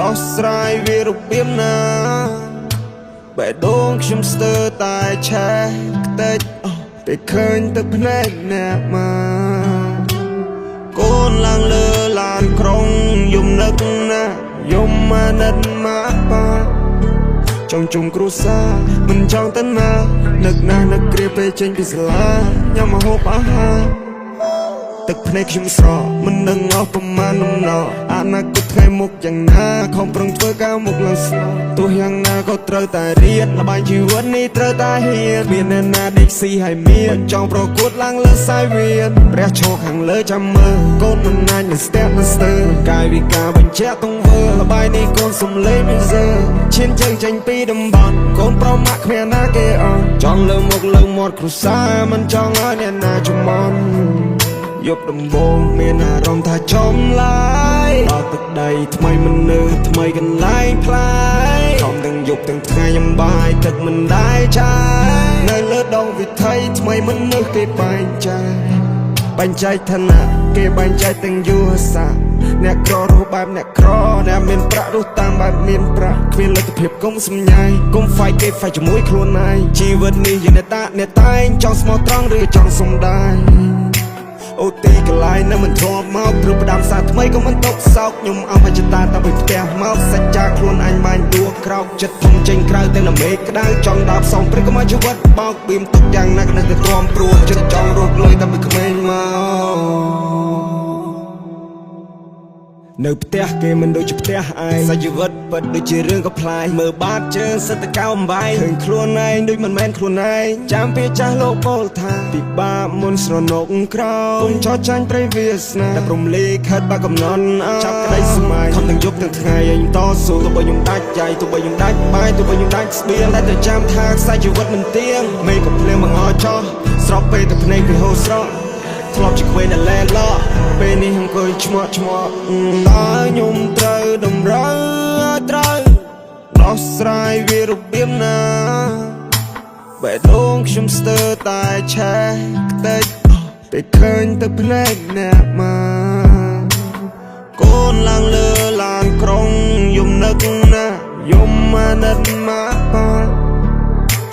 ដោះស្រាយវារបៀបណាបេះដូងខ្ញុំស្ទើរតែឆេះខ្ទេចពេលឃើញទឹកភ្នែកអ្នកមកកូនឡើងលើឡានក្រុងយំនឹកណាយំមកនិតមកប៉ាចង់ជុំគ្រួសារមិនចង់ទៅណានឹកណានឹកគ្រាពេលចេញពីសាលាញ៉ាំម្ហូបអាហារទឹកភ្នែកខ្ញុំស្រកមិនដឹងអស់ប្រមាណនំណោអនាគតថ្ងៃមុខយ៉ាងណាខំប្រឹងធ្វើការមុខឡើងស្លោទោះយ៉ាងណាក៏ត្រូវតែរៀនល្បែងជីវិតនេះត្រូវតែហ៊ានមានអ្នកណាដេកស៊ីឲ្យមានចង់ប្រកួតឡើងលើសាយវានព្រះឈរខាងលើចាំមើលកូនមិនណាញ់នឹងស្ទះនឹងស្ទើរកាយវិការបញ្ជាក់ទង្វើល្បែងនេះកូនសំលេងមិនសើឈានជើងចេញពីតំបន់កូនប្រមាក់គ្មានណាគេអន់ចង់លើមុខលើមាត់គ្រួសារមិនចង់ឲ្យអ្នកណាចំមន់យប់ដំបងមានអារម្មណ៍ថាចំឡាយដល់ទឹកដីថ្មីមនុស្សថ្មីកន្លែងផ្លាយខំទាំងយប់ទាំងថ្ងៃខ្ញុំបាយទឹកមិនដែរចាយនៅលើដងវិថីថ្មីមនុស្សគេបែងចែកឋានៈគេបែងចែកទាំងយសសាអ្នកក្ររស់បែបអ្នកក្រអ្នកមានប្រាក់រស់តាមបែបមានប្រាក់គ្មានលទ្ធភាពគុំសម្ញៃគុំហ្វាយគេហ្វាយជាមួយខ្លួនឯងជីវិតនេះយើងអ្នកតែងចង់ស្មោះត្រង់ឬចង់សំដាយអូទីកន្លែងនៅមិនធ្លាប់មកព្រឹកផ្ដាំសាថ្មីក៏មិនຕົកសោកខ្ញុំអមហិច្ឆតាតាំងពីផ្ទះមកសច្ចាខ្លួនអញបាញ់ដួលក្រោកចិត្តធំចេញក្រៅទាំងមេឃក្តៅចង់ដើរផ្សងព្រឹកក៏មកជីវិតបោកបៀមទុកយ៉ាងណាក៏នៅតែទ្រាំព្រួយចិត្តចង់រស់លុយតាំងពីក្មេងមកនៅផ្ទះគេមិនដូចជាផ្ទះឯងសាជីវិតពិតដូចជារឿងកំ pl ាយមើលបាតជើងសិតតកៅអំបាយឃើញខ្លួនឯងដូចមិនមែនខ្លួនឯងចាំពីចាស់លោកពោលថាពិបាកមុនស្រណុកក្រោយគុំចោះចាញ់ព្រៃវាសនាតែព្រមលេខិតបាក់កំណត់ចាប់ក្តីស្មាយខំទាំងយប់ទាំងថ្ងៃឯងតស៊ូទោះបីខ្ញុំដាច់ចៃទោះបីខ្ញុំដាច់បាយទោះបីខ្ញុំដាច់ស្បៀងតែចាំថាខ្សែជីវិតមិនទៀងមេក៏ភ្លៀងមកអោចោះស្រប់ពេលទឹកភ្នែកវាហូរស្រក់ធ្លាប់ជាក្មេងដែលលែឡោពេលនេះខ្ញុំអង្គុយឆ្មក់តើខ្ញុំត្រូវតម្រូវត្រូវដោះស្រាយវារបៀបណាបេះដូងខ្ញុំស្ទើរតែឆេះខ្ទេចពេលឃើញទឹកភ្នែកអ្នកមកកូនឡើងលើឡានក្រុងយំនឹកណាយំមកនិតមកប៉ា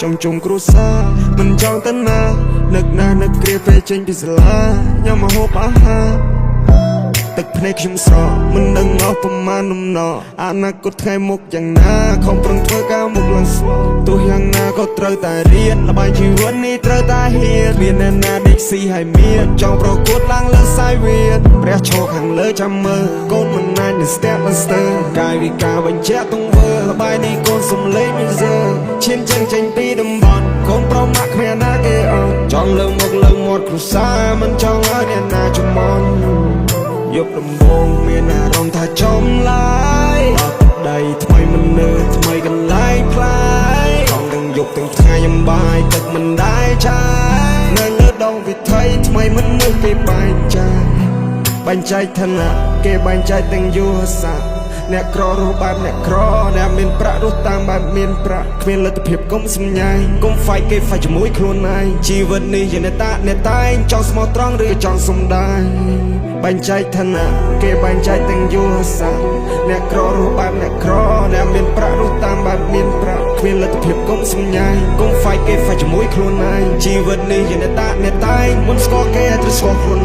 ចង់ជុំគ្រួសារមិនចង់ទៅណានឹកណានឹកគ្រាពេលចេញពីសាលាញ៉ាំម្ហូបអាហារទឹកភ្នែកខ្ញុំស្រកមិនដឹងអស់ប្រមាណនំណោអនាគតថ្ងៃមុខយ៉ាងណាខំប្រឹងធ្វើការមុខឡើងស្លោទោះយ៉ាងណាក៏ត្រូវតែរៀនល្បែងជីវិតនេះត្រូវតែហ៊ានមានអ្នកណាដេកស៊ីឲ្យមានចង់ប្រកួតឡើងលើសាយវានព្រះឈរខាងលើចាំមើលកូនមិនណាញ់នឹងស្ទះនឹងស្ទើរកាយវិការបញ្ជាក់ទង្វើល្បែងនេះកូនសំលេងមិនសើឈានជើងចេញពីតំបន់កូនប្រមាក់គ្មានណាគេអន់ចង់លើមុខលើមាត់គ្រួសារមិនចង់ឲ្យអ្នកណាចំមន់យប់ដំបងមានអារម្មណ៍ថាចំឡាយដល់ទឹកដីថ្មីមនុស្សថ្មីកន្លែងផ្លាយខំទាំងយប់ទាំងថ្ងៃខ្ញុំបាយទឹកមិនដែរចាយនៅលើដងវិថីថ្មីមនុស្សគេបែងចែកឋានៈគេបែងចែកទាំងយសសាអ្នកក្ររស់បែបអ្នកក្រអ្នកមានប្រាក់រស់តាមបែបមានប្រាក់គ្មានលទ្ធភាពគុំសម្ញៃគុំហ្វាយគេហ្វាយជាមួយខ្លួនឯងជីវិតនេះយើងអ្នកតែងចង់ស្មោះត្រង់ឬចង់សំដាយបែងចែកឋានៈគេបែងចែកទាំងយសសាអ្នកក្ររស់បែបអ្នកក្រអ្នកមានប្រាក់រស់តាមបែបមានប្រាក់គ្មានលទ្ធភាពគុំសម្ញៃគុំហ្វាយគេហ្វាយជាមួយខ្លួនឯងជីវិតនេះយើងអ្នកតែងមុនស្គាល់គេត្រូវស្គាល់ខ្លួន